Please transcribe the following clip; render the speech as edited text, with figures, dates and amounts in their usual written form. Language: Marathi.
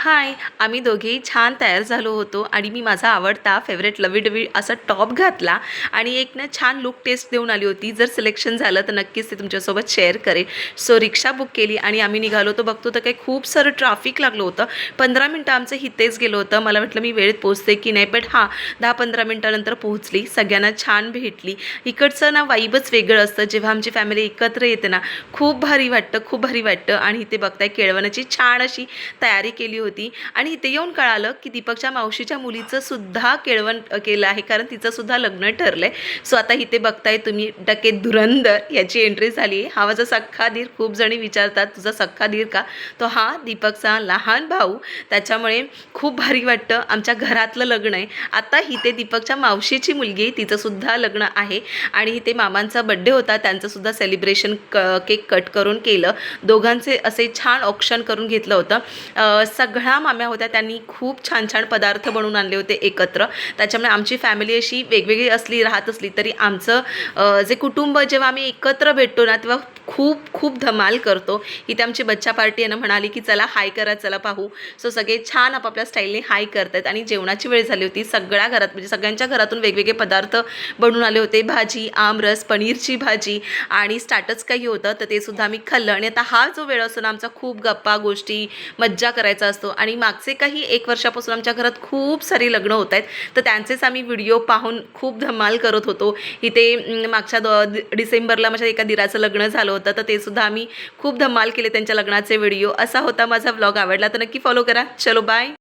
हाय, आम्ही दोघेही छान तयार झालो होतो आणि मी माझा आवडता फेवरेट लवी-डवी असा टॉप घातला आणि एक ना छान लूक टेस्ट देऊन आली होती. जर सिलेक्शन झालं तर नक्कीच ते तुमच्यासोबत शेअर करेन. सो रिक्षा बुक केली आणि आम्ही निघालो होतो. बघतो तर काही खूप सारं ट्रॅफिक लागलं होतं. 15 मिनिटं आमचं इथेच गेलं होतं. मला वाटलं मी वेळेत पोहोचते की नाही, बट हां, 10-15 मिनिटानंतर पोहोचली. सगळ्यांना छान भेटली. इकडचं ना वाईबच वेगळं असतं. जेव्हा आमची फॅमिली एकत्र येते ना, खूप भारी वाटतं, खूप भारी वाटतं. आणि इथे बघताय केळवणाची छान अशी तयारी केली होती आणि इथे येऊन कळालं की दीपकच्या मावशीच्या मुलीचं सुद्धा केळवण केलं आहे, कारण तिचं सुद्धा लग्न ठरलंय. सो आता इथे बघताय तुम्ही डकेत धुरंधर याची एंट्री झाली आहे. हा माझा सख्खा दीर. खूप जणी विचारतात तुझा सख्खा दीर का, तो हा दीपकचा लहान भाऊ. त्याच्यामुळे खूप भारी वाटतं. आमच्या घरातलं लग्न आहे. आता इथे दीपकच्या मावशीची मुलगी, तिचं सुद्धा लग्न आहे आणि इथे मामांचा बड्डे होता, त्यांचं सुद्धा सेलिब्रेशन केक कट करून केलं. दोघांचे असे छान ऑप्शन करून घेतलं होतं. सगळ्या माम्या होत्या, त्यांनी खूप छान छान पदार्थ बनवून आणले होते एकत्र. त्याच्यामुळे आमची फॅमिली अशी वेगवेगळी राहत असली तरी आमचं जे कुटुंब जेव्हा आम्ही एकत्र भेटतो ना, तेव्हा खूप खूप धमाल करतो. इथे आमची बच्चा पार्टी आहे ना, म्हणाली की चला हाय करा, चला पाहू. सो सगळे छान आपापल्या स्टाईलने हाय करतात आणि जेवणाची वेळ झाली होती. सगळ्या घरात म्हणजे सगळ्यांच्या घरातून वेगवेगळे पदार्थ बनवून आले होते. भाजी, आमरस, पनीरची भाजी आणि स्टार्टर्स काही होतं, तर ते सुद्धा आम्ही खाल्लं. आणि आता हा जो वेळ असतो ना, आमचा खूप गप्पा गोष्टी मज्जा करायचा असतो आणि मागचे काही 1 वर्षापासून आमच्या घरात खूप सारी लग्न होत आहेत, तर त्यांचेच आम्ही व्हिडिओ पाहून खूप धमाल करत होतो. इथे मागच्या डिसेंबरला माझ्या एका दिराचं लग्न झालं होतं, तर ते सुद्धा आम्ही खूप धमाल केले त्यांच्या लग्नाचे व्हिडिओ. असा होता माझा व्लॉग. आवडला तर नक्की फॉलो करा. चलो बाय.